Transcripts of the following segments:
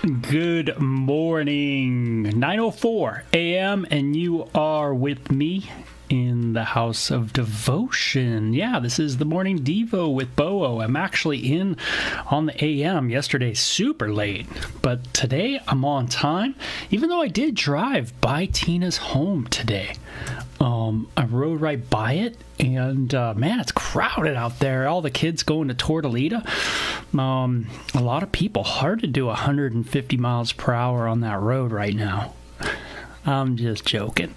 Good morning, 9:04 a.m., and you are with me in the House of Devotion. Yeah, this is the Morning Devo with Bo. I'm actually in on the AM yesterday, super late, but today I'm on time, even though I did drive by Tina's home today. I rode right by it, and man, it's crowded out there. All the kids going to Tortolita. A lot of people. Hard to do 150 miles per hour on that road right now. I'm just joking.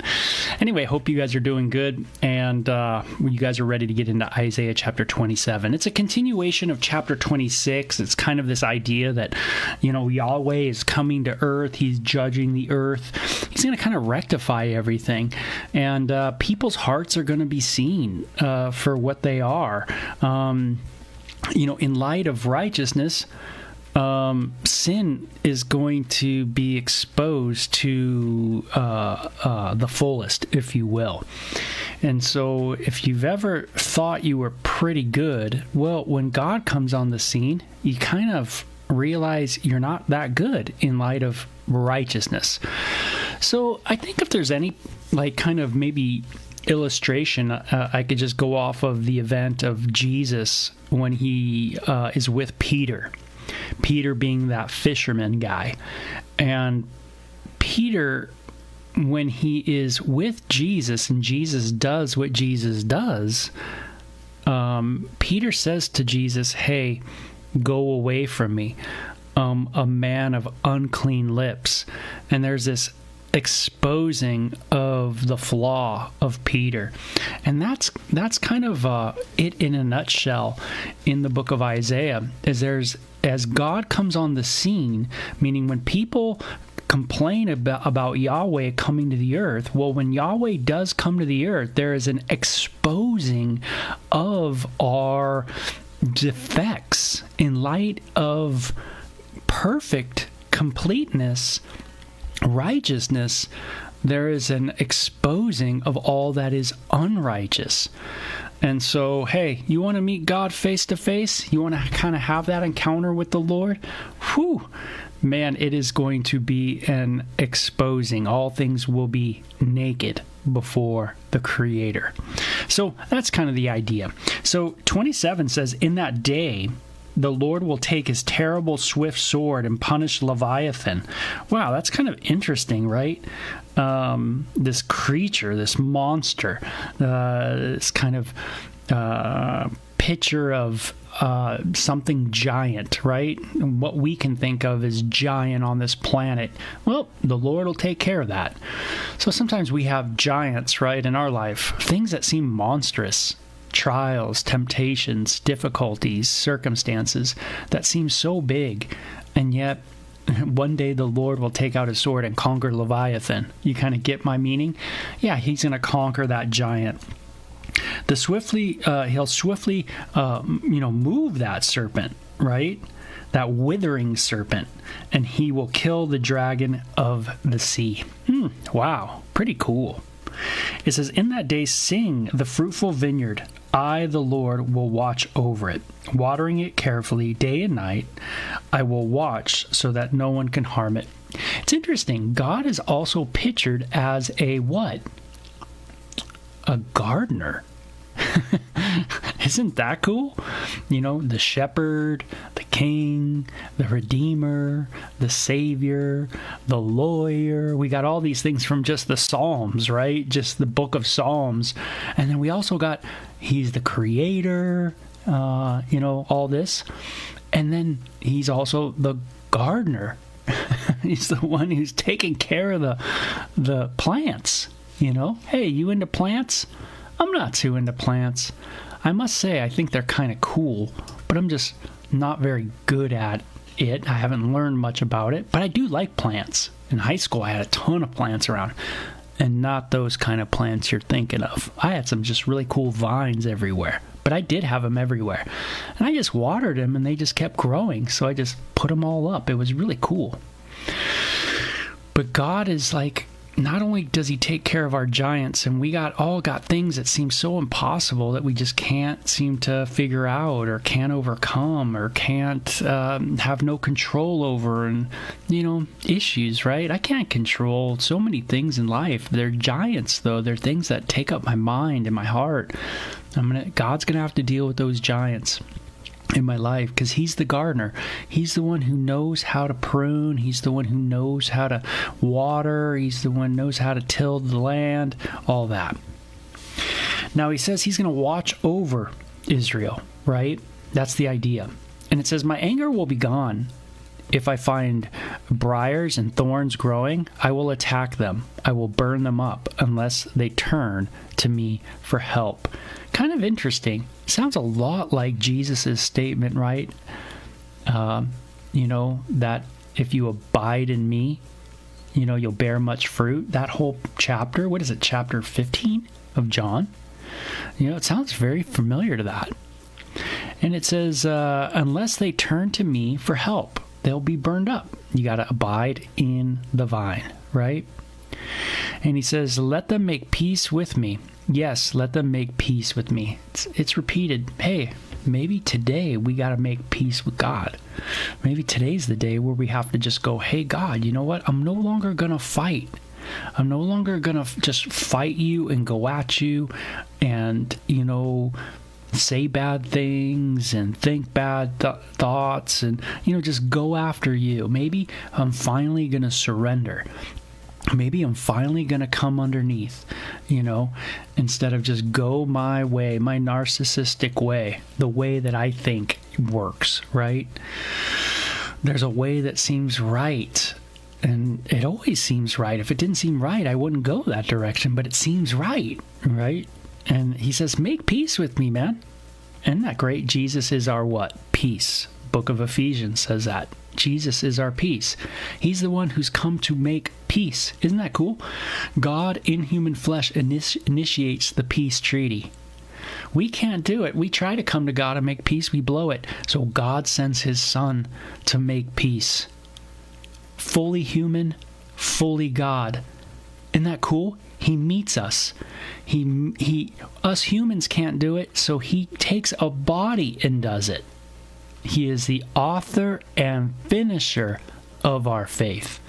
Anyway, hope you guys are doing good, and you guys are ready to get into Isaiah chapter 27. It's a continuation of chapter 26. It's kind of this idea that, Yahweh is coming to earth. He's judging the earth. He's going to kind of rectify everything, and people's hearts are going to be seen for what they are. In light of righteousness, sin is going to be exposed to the fullest, if you will. And so if you've ever thought you were pretty good, well, when God comes on the scene, you kind of realize you're not that good in light of righteousness. So I think if there's any kind of maybe illustration, I could just go off of the event of Jesus when he is with Peter. Peter being that fisherman guy. And Peter, when he is with Jesus and Jesus does what Jesus does, Peter says to Jesus, "Hey, go away from me, a man of unclean lips." And there's this exposing of the flaw of Peter. And that's kind of it in a nutshell in the book of Isaiah, as God comes on the scene, meaning when people complain about Yahweh coming to the earth, well, when Yahweh does come to the earth, there is an exposing of our defects in light of perfect completeness, righteousness. There is an exposing of all that is unrighteous. And so, hey, you want to meet God face to face? You want to kind of have that encounter with the Lord? Whew! Man, it is going to be an exposing. All things will be naked before the Creator. So that's kind of the idea. So 27 says, "In that day, the Lord will take his terrible swift sword and punish Leviathan." Wow, that's kind of interesting, right? This creature, this monster, this kind of picture of something giant, right? What we can think of as giant on this planet. Well, the Lord will take care of that. So sometimes we have giants, right, in our life, things that seem monstrous. Trials, temptations, difficulties, circumstances that seem so big, and yet one day the Lord will take out his sword and conquer Leviathan. You kind of get my meaning? Yeah, he's going to conquer that giant. He'll swiftly move that serpent, right? That withering serpent, and he will kill the dragon of the sea. Wow, pretty cool. It says, "In that day sing the fruitful vineyard. I, the Lord, will watch over it, watering it carefully day and night. I will watch so that no one can harm it." It's interesting. God is also pictured as a what? A gardener. Isn't that cool? The shepherd, the king, the redeemer, the savior, the lawyer. We got all these things from just the Psalms, right? Just the book of Psalms. And then we also got, he's the creator, all this. And then he's also the gardener. He's the one who's taking care of the plants. Hey, you into plants? I'm not too into plants. I must say, I think they're kind of cool, but I'm just not very good at it. I haven't learned much about it, but I do like plants. In high school, I had a ton of plants around, and not those kind of plants you're thinking of. I had some just really cool vines everywhere, but I did have them everywhere. And I just watered them, and they just kept growing, so I just put them all up. It was really cool. But God is like not only does he take care of our giants, and we all got things that seem so impossible that we just can't seem to figure out or can't overcome or can't have no control over, and issues, right? I can't control so many things in life. They're giants, though. They're things that take up my mind and my heart. God's gonna have to deal with those giants in my life, because he's the gardener. He's the one who knows how to prune. He's the one who knows how to water. He's the one who knows how to till the land, all that. Now he says he's going to watch over Israel, right? That's the idea. And it says, my anger will be gone. If I find briars and thorns growing, I will attack them. I will burn them up unless they turn to me for help. Kind of interesting. Sounds a lot like Jesus' statement, right? That if you abide in me, you'll bear much fruit. That whole chapter, what is it, chapter 15 of John? It sounds very familiar to that. And it says, unless they turn to me for help, they'll be burned up. You got to abide in the vine, right? And he says, let them make peace with me. Yes, let them make peace with me. It's repeated. Hey, maybe today we got to make peace with God. Maybe today's the day where we have to just go, hey, God, you know what? I'm no longer going to fight. I'm no longer going to just fight you and go at you and, say bad things and think bad thoughts and, just go after you. Maybe I'm finally going to surrender. Maybe I'm finally going to come underneath, instead of just go my way, my narcissistic way, the way that I think works, right? There's a way that seems right, and it always seems right. If it didn't seem right, I wouldn't go that direction, but it seems right? And he says, make peace with me, man. Isn't that great? Jesus is our what? Peace. Book of Ephesians says that. Jesus is our peace. He's the one who's come to make peace. Isn't that cool? God in human flesh initiates the peace treaty. We can't do it. We try to come to God and make peace. We blow it. So God sends his son to make peace. Fully human, fully God. Isn't that cool? He meets us. Us humans can't do it, so he takes a body and does it. He is the author and finisher of our faith,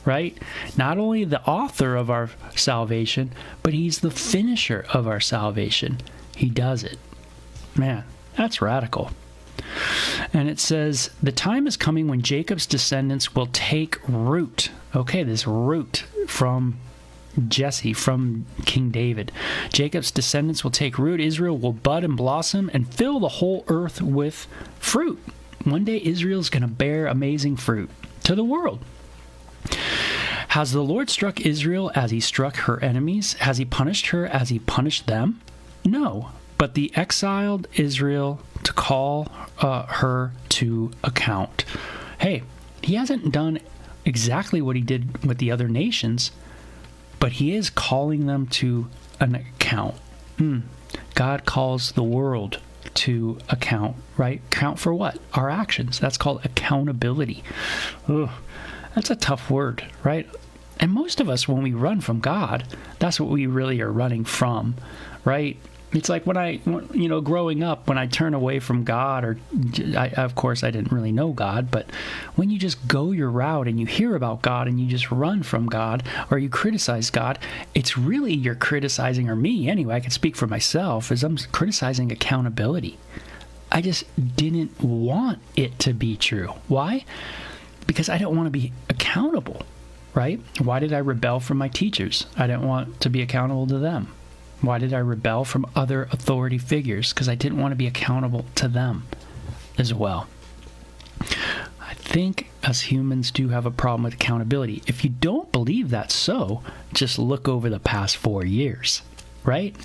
right? Not only the author of our salvation, but he's the finisher of our salvation. He does it. Man, that's radical. And it says, the time is coming when Jacob's descendants will take root. Okay, this root from Jesse, from King David. Jacob's descendants will take root. Israel will bud and blossom and fill the whole earth with fruit. One day Israel's going to bear amazing fruit to the world. Has the Lord struck Israel as he struck her enemies? Has he punished her as he punished them? No, but the exiled Israel to call her to account. Hey, he hasn't done exactly what he did with the other nations, but he is calling them to an account. God calls the world to account, right? Count for what? Our actions. That's called accountability. Ugh, that's a tough word, right? And most of us, when we run from God, that's what we really are running from, right? It's like when growing up, when I turn away from God, of course I didn't really know God, but when you just go your route and you hear about God and you just run from God, or you criticize God, it's really you're criticizing, or me anyway, I can speak for myself, is I'm criticizing accountability. I just didn't want it to be true. Why? Because I don't want to be accountable, right? Why did I rebel from my teachers? I didn't want to be accountable to them. Why did I rebel from other authority figures? Because I didn't want to be accountable to them as well. I think us humans do have a problem with accountability. If you don't believe that's so, just look over the past 4 years, right?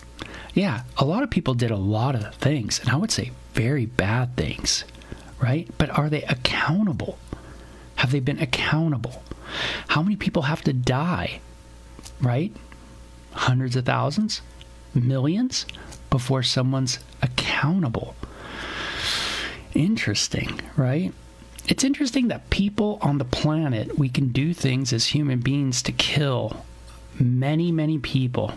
Yeah, a lot of people did a lot of things, and I would say very bad things, right? But are they accountable? Have they been accountable? How many people have to die, right? Hundreds of thousands? Millions before someone's accountable. Interesting, right? It's interesting that people on the planet, we can do things as human beings to kill many, many people,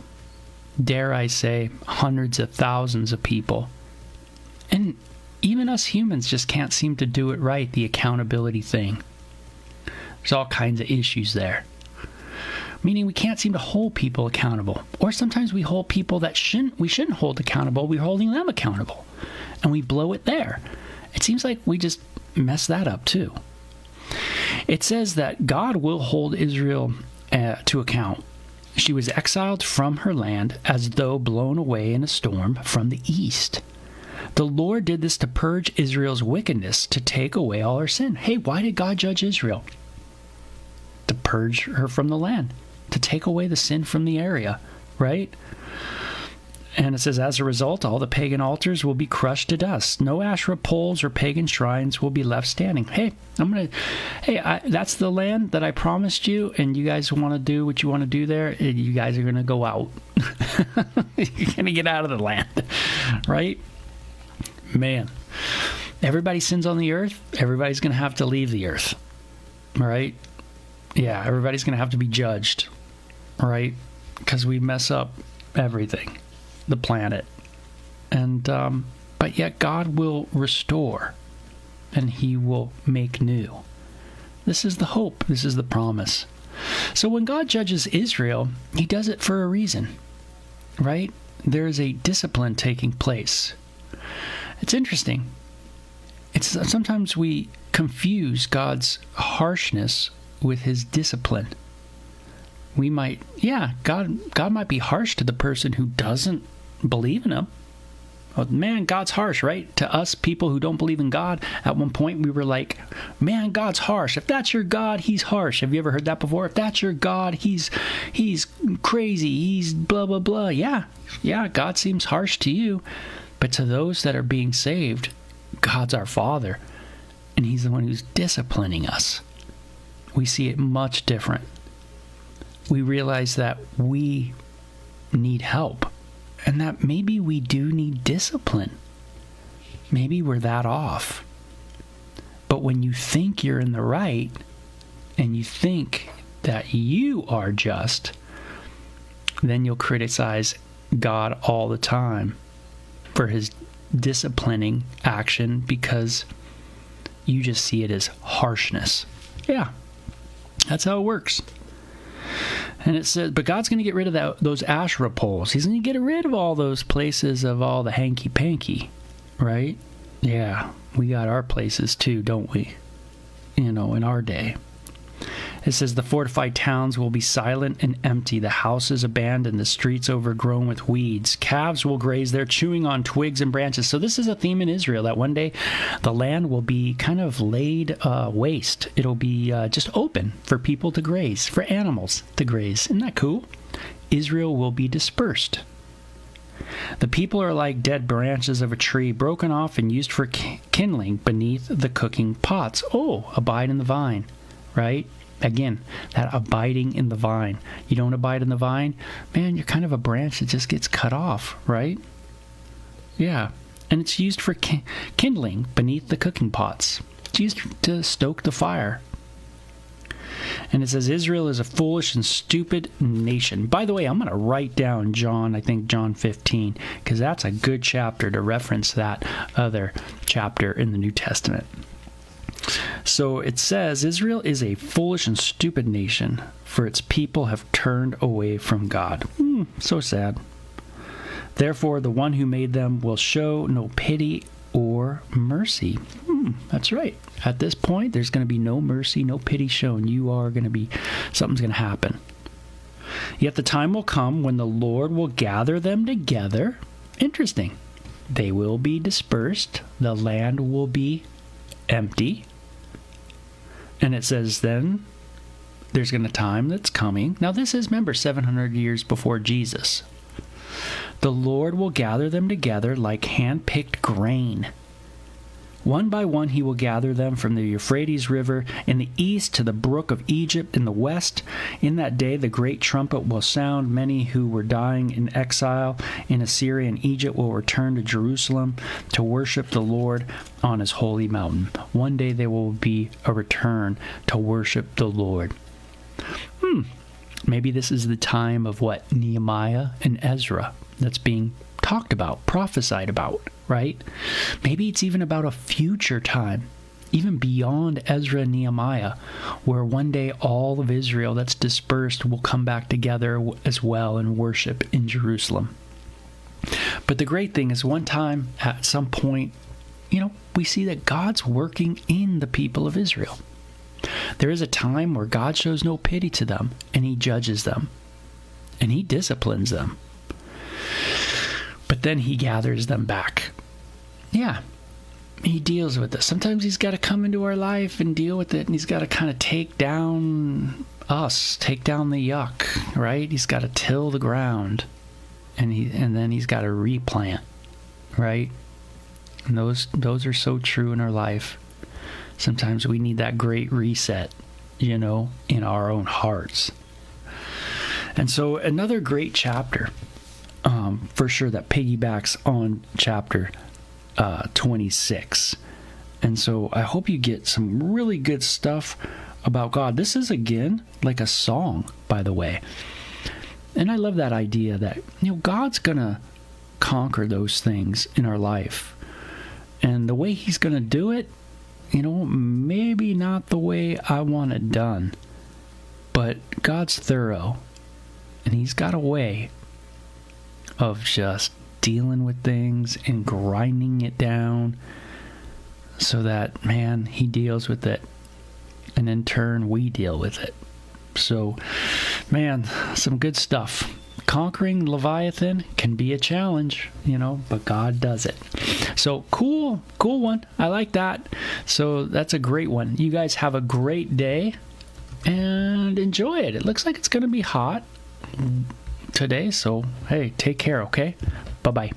dare I say, hundreds of thousands of people. And even us humans just can't seem to do it right, the accountability thing. There's all kinds of issues there. Meaning we can't seem to hold people accountable. Or sometimes we hold people that we shouldn't hold accountable. We're holding them accountable. And we blow it there. It seems like we just mess that up too. It says that God will hold Israel to account. She was exiled from her land as though blown away in a storm from the east. The Lord did this to purge Israel's wickedness, to take away all her sin. Hey, why did God judge Israel? To purge her from the land, to take away the sin from the area, right? And it says, as a result, all the pagan altars will be crushed to dust. No Asherah poles or pagan shrines will be left standing. Hey, that's the land that I promised you, and you guys want to do what you want to do there, and you guys are going to go out. You're going to get out of the land, right? Man, everybody sins on the earth. Everybody's going to have to leave the earth, right? Yeah, everybody's going to have to be judged, right? Because we mess up everything. The planet, and but yet God will restore, and He will make new. This is the hope. This is the promise. So when God judges Israel, He does it for a reason, right? There is a discipline taking place. It's interesting. It's sometimes we confuse God's harshness with His discipline. We might, God might be harsh to the person who doesn't believe in Him. Well, man, God's harsh, right? To us people who don't believe in God, at one point we were like, man, God's harsh. If that's your God, He's harsh. Have you ever heard that before? If that's your God, He's crazy. He's blah, blah, blah. Yeah, God seems harsh to you. But to those that are being saved, God's our Father, and He's the one who's disciplining us. We see it much different. We realize that we need help, and that maybe we do need discipline. Maybe we're that off. But when you think you're in the right, and you think that you are just, then you'll criticize God all the time for His disciplining action because you just see it as harshness. Yeah, that's how it works. And it says, but God's going to get rid of those Asherah poles. He's going to get rid of all those places of all the hanky-panky, right? Yeah, we got our places too, don't we? In our day. It says, the fortified towns will be silent and empty, the houses abandoned, the streets overgrown with weeds. Calves will graze there, chewing on twigs and branches. So this is a theme in Israel, that one day the land will be kind of laid waste. It'll be just open for people to graze, for animals to graze. Isn't that cool? Israel will be dispersed. The people are like dead branches of a tree, broken off and used for kindling beneath the cooking pots. Oh, abide in the vine, right? Again, that abiding in the vine. You don't abide in the vine, man, you're kind of a branch that just gets cut off, right? Yeah. And it's used for kindling beneath the cooking pots. It's used to stoke the fire. And it says, Israel is a foolish and stupid nation. By the way, I'm going to write down John 15, because that's a good chapter to reference that other chapter in the New Testament. So it says, Israel is a foolish and stupid nation, for its people have turned away from God. So sad. Therefore, the one who made them will show no pity or mercy. That's right. At this point, there's going to be no mercy, no pity shown. Something's going to happen. Yet the time will come when the Lord will gather them together. Interesting. They will be dispersed. The land will be empty. And it says then there's going to time that's coming. Now this is, remember, 700 years before Jesus. The Lord will gather them together like hand-picked grain. One by one he will gather them from the Euphrates River in the east to the brook of Egypt in the west. In that day the great trumpet will sound. Many who were dying in exile in Assyria and Egypt will return to Jerusalem to worship the Lord on His holy mountain. One day there will be a return to worship the Lord. Maybe this is the time of what? Nehemiah and Ezra that's being talked about, prophesied about, right? Maybe it's even about a future time, even beyond Ezra and Nehemiah, where one day all of Israel that's dispersed will come back together as well and worship in Jerusalem. But the great thing is, one time, at some point, we see that God's working in the people of Israel. There is a time where God shows no pity to them, and he judges them, and he disciplines them. But then he gathers them back. Yeah, he deals with this. Sometimes he's got to come into our life and deal with it, and he's got to kind of take down us, take down the yuck, right? He's got to till the ground, and then he's got to replant, right? And those are so true in our life. Sometimes we need that great reset, in our own hearts. And so another great chapter, for sure, that piggybacks on chapter 26. And so I hope you get some really good stuff about God. This is, again, like a song, by the way. And I love that idea that, God's going to conquer those things in our life. And the way he's going to do it, maybe not the way I want it done. But God's thorough. And he's got a way of just dealing with things and grinding it down so that, man, he deals with it. And in turn, we deal with it. So, man, some good stuff. Conquering Leviathan can be a challenge, but God does it. So, cool one. I like that. So, that's a great one. You guys have a great day and enjoy it. It looks like it's going to be hot today. So, hey, take care, okay? Bye-bye.